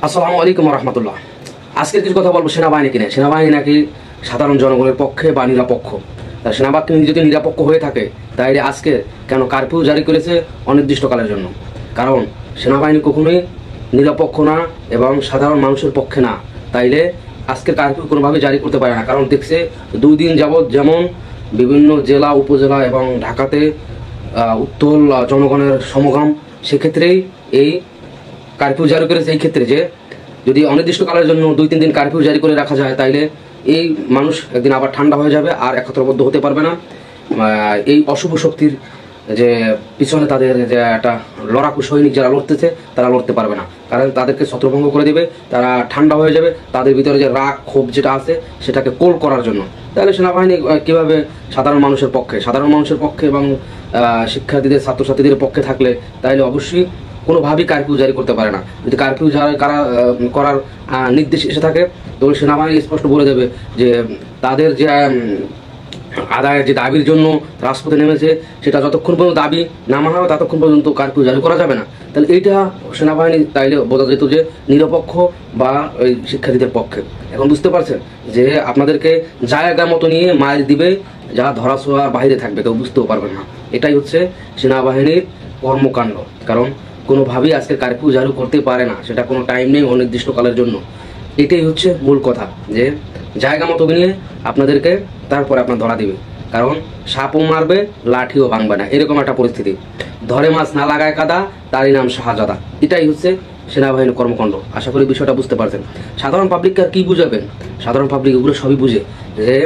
আসসালামু আলাইকুম রহমতুল্লাহ। আজকের কিছু কথা বলবো সেনাবাহিনীকে নিয়ে। সেনাবাহিনী নাকি সাধারণ জনগণের পক্ষে বা নিরাপক্ষ। তা সেনাবাহিনী যদি নিরাপক্ষ হয়ে থাকে তাইলে আজকে কেন কারফিউ জারি করেছে অনির্দিষ্টকালের জন্য? কারণ সেনাবাহিনী কখনোই নিরপেক্ষ না এবং সাধারণ মানুষের পক্ষে না, তাইলে আজকে কারফিউ কোনোভাবে জারি করতে পারে না। কারণ দেখছে 2 দিন যাবৎ যেমন বিভিন্ন জেলা উপজেলা এবং ঢাকাতে উত্তল জনগণের সমাগম, সেক্ষেত্রেই এই কারফিউ জারি করেছে। এই ক্ষেত্রে যে যদি অনির্দিষ্টকালের জন্য 2-3 দিন কারফিউ জারি করে রাখা যায় তাইলে এই মানুষ একদিন আবার ঠান্ডা হয়ে যাবে আর একত্রবদ্ধ হতে পারবে না। এই অশুভ শক্তির যে পিছনে তাদের যে একটা লড়াকু সৈনিক যারা লড়তেছে তারা লড়তে পারবে না, কারণ তাদেরকে ছত্রভঙ্গ করে দেবে, তারা ঠান্ডা হয়ে যাবে। তাদের ভিতরে যে রাগ ক্ষোভ যেটা আছে সেটাকে কোল করার জন্য। তাহলে সেনাবাহিনী কীভাবে সাধারণ মানুষের পক্ষে এবং শিক্ষার্থীদের ছাত্রছাত্রীদের পক্ষে থাকলে তাহলে অবশ্যই কোনোভাবেই কারফিউ জারি করতে পারে না। যদি কারফিউ জারি করার নির্দেশ এসে থাকে তবে সেনাবাহিনী স্পষ্ট বলে দেবে যে তাদের যে আদায়ের যে দাবির জন্য রাজপথে নেমেছে সেটা যতক্ষণ পর্যন্ত দাবি না মানা হবে ততক্ষণ পর্যন্ত কারফিউ জারি করা যাবে না। তাহলে এইটা সেনাবাহিনী তাইলে বোঝা যেত যে নিরপেক্ষ বা ওই শিক্ষার্থীদের পক্ষে। এখন বুঝতে পারছেন যে আপনাদেরকে জায়গা মতো নিয়ে মার দিবে, যা ধরাছোঁয়ার বাইরে থাকবে, কেউ বুঝতেও পারবেন না। এটাই হচ্ছে সেনাবাহিনীর কর্মকাণ্ড। কারণ কোনোভাবেই আজকে কারফিউ জারি করতে পারে না, সেটা কোনো টাইম নেই অনির্দিষ্টকালের জন্য। এটাই হচ্ছে মূল কথা, যে জায়গা মতো নিয়ে আপনাদেরকে তারপরে আপনার ধরা দিবে। কারণ সাপও মারবে লাঠিও ভাঙবে না, এরকম একটা পরিস্থিতি। ধরে মাছ না লাগায় কাদা, তারই নাম শাহজাদা। এটাই হচ্ছে সেনাবাহিনীর কর্মকাণ্ড। আশা করি বিষয়টা বুঝতে পারছেন। সাধারণ পাবলিককে আর কি বুঝাবেন? সাধারণ পাবলিক এগুলো সবই বুঝে যে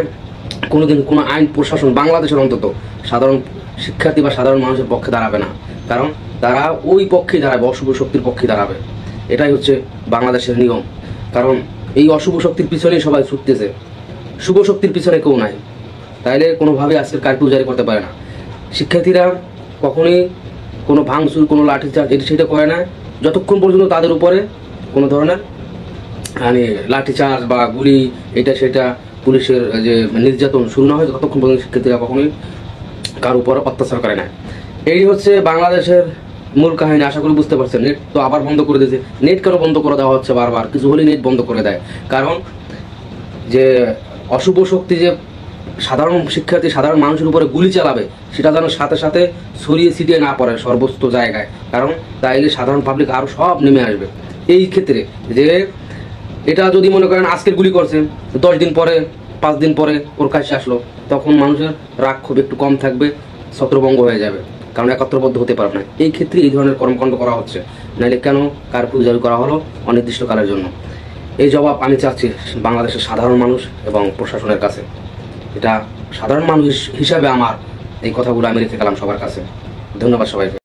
কোনোদিন কোনো আইন প্রশাসন বাংলাদেশের অন্তত সাধারণ শিক্ষার্থী বা সাধারণ মানুষের পক্ষে দাঁড়াবে না। কারণ তারা ওই পক্ষেই দাঁড়াবে, অশুভ শক্তির পক্ষে দাঁড়াবে। এটাই হচ্ছে বাংলাদেশের নিয়ম। কারণ এই অশুভ শক্তির পিছনেই সবাই ছুটতেছে, শুভ শক্তির পিছনে কেউ নাই। তাইলে কোনোভাবে আজকের কারফিউ জারি করতে পারে না। শিক্ষার্থীরা কখনোই কোনো ভাঙচুর, কোনো লাঠিচার্জ এটা সেটা করে না যতক্ষণ পর্যন্ত তাদের উপরে কোনো ধরনের লাঠিচার্জ বা গুলি এটা সেটা পুলিশের যে নির্যাতন শুরু না হয় ততক্ষণ পর্যন্ত শিক্ষার্থীরা কখনোই কার উপর অত্যাচার করে না। এই হচ্ছে বাংলাদেশের মূল কাহিনী। আশা করি বুঝতে পারছেন। নেট তো আবার বন্ধ করে দিয়েছে। নেট কেন বন্ধ করে দেওয়া হচ্ছে বারবার? কিছু হলেই নেট বন্ধ করে দেয়। কারণ যে অশুভ শক্তি যে সাধারণ শিক্ষার্থী সাধারণ মানুষের উপরে গুলি চালাবে সেটা যেন সাথে সাথে ছড়িয়ে ছিটিয়ে না পড়ে সর্বস্ত জায়গায়। কারণ তাইলে সাধারণ পাবলিক আরও সব নেমে আসবে। এই ক্ষেত্রে যে এটা যদি মনে করেন আজকের গুলি করছে, 10 দিন পরে 5 দিন পরে ওর কাছে আসলো, তখন মানুষের রাগ খুব একটু কম থাকবে, ছত্রভঙ্গ হয়ে যাবে, কারণ একত্রবদ্ধ হতে পারবে না। এই ক্ষেত্রে এই ধরনের কর্মকাণ্ড করা হচ্ছে। নাইলে কেন কারফিউ জারি করা হলো অনির্দিষ্টকালের জন্য? এই জবাব আমি চাচ্ছি বাংলাদেশের সাধারণ মানুষ এবং প্রশাসনের কাছে। এটা সাধারণ মানুষ হিসাবে আমার এই কথাগুলো আমি রেখে গেলাম সবার কাছে। ধন্যবাদ সবাইকে।